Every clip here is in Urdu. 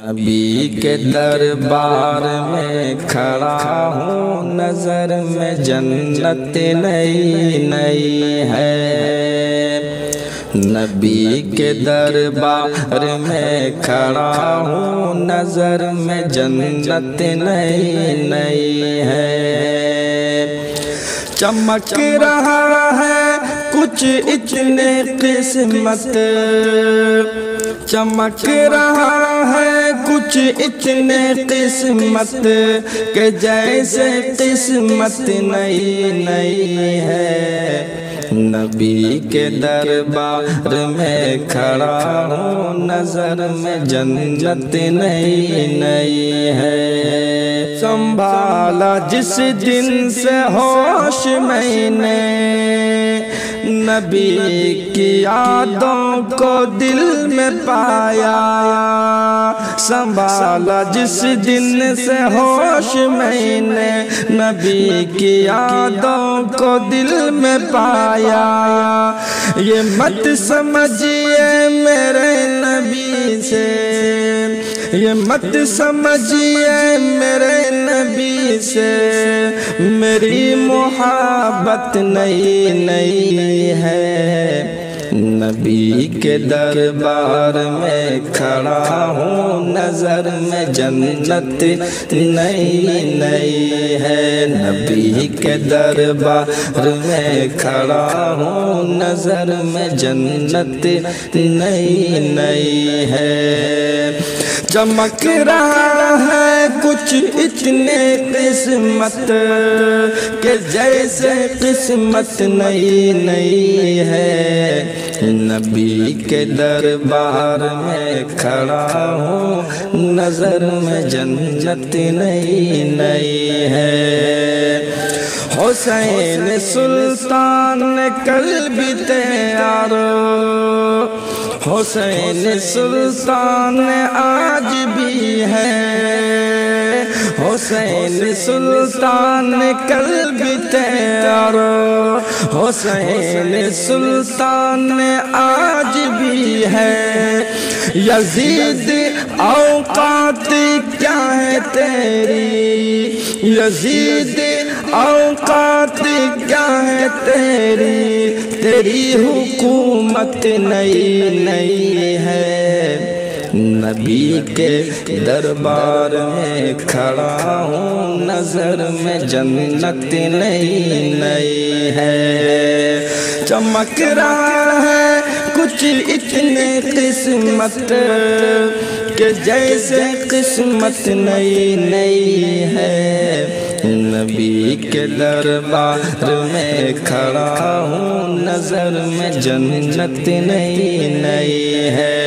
نبی کے دربار میں کھڑا ہوں، نظر میں جنت نئی نئی ہے۔ نبی کے دربار میں کھڑا ہوں، نظر میں جنت نئی نئی ہے۔ چمک رہا ہے کچھ اتنے قسمت، چمک رہا ہے کچھ اتنے قسمت کہ جیسے قسمت نئی نئی ہے۔ نبی کے دربار میں کھڑا ہوں، نظر میں جنت نئی نئی ہے۔ سنبھالا جس دن سے ہوش میں نے، نبی کی یادوں کو دل میں پایا۔ سنبھالا جس دن سے ہوش میں نے، نبی کی یادوں کو دل میں پایا۔ یہ مت سمجھیے میرے نبی سے، یہ مت سمجھیے میرے نبی سے، میری محبت نئی نئی ہے۔ نبی کے دربار میں کھڑا ہوں، نظر میں جنت نئی نئی ہے۔ نبی کے دربار میں کھڑا ہوں، نظر میں جنت نئی نئی ہے۔ چمک رہا ہے کچھ اتنے قسمت کہ جیسے قسمت نئی نئی ہے۔ نبی کے دربار میں کھڑا ہوں، نظر میں جنت نئی نئی ہے۔ حسین سلطان قلب تیار، حسین سلطان آج بھی ہے۔ حسین سلطان قلب تیار، حسین سلطان آج بھی ہے۔ یزید اوقات کیا ہے تیری، یزید اوقات کیا ہے تیری، تیری حکومت نئی نئی ہے۔ نبی کے دربار میں کھڑا ہوں، نظر میں جنت نئی نئی ہے۔ چمک رہا ہے کچھ اتنے قسمت کہ جیسے قسمت نئی نئی ہے۔ نبی کے دربار میں کھڑا ہوں، نظر میں جنت نئی نئی ہے۔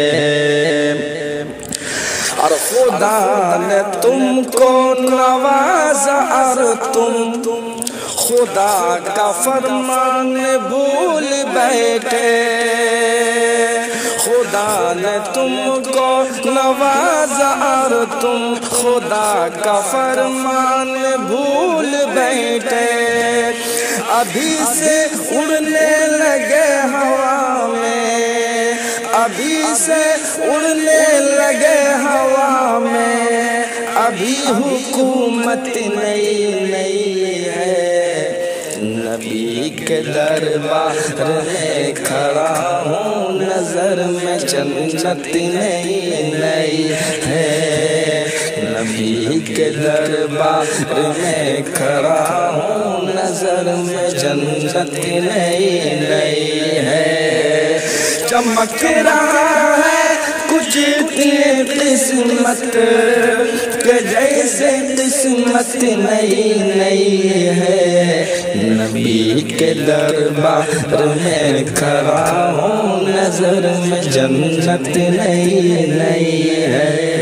اور خدا نے تم کو نوازا، اور تم خدا کا فرمان بھول بیٹھے۔ خدا نے تم کو نوازا اور تم خدا کا فرمان بھول بیٹھے۔ ابھی سے اڑنے لگے ہوا میں، ابھی سے اڑنے لگے ہوا میں، ابھی حکومت نئی نئی ہے۔ نبی کے دربار میں کھڑا ہوں، نظر میں جنت نئی نئی ہے۔ نبی کے دربار میں کھڑا ہوں، نظر میں جنت نئی نئی ہے۔ چمک رہا ہے کچھ اتنے قسمت کہ جیسے قسمت نئی نئی ہے۔ نبی کے دربار میں کھڑا ہوں، نظر میں جنت نئی نئی ہے۔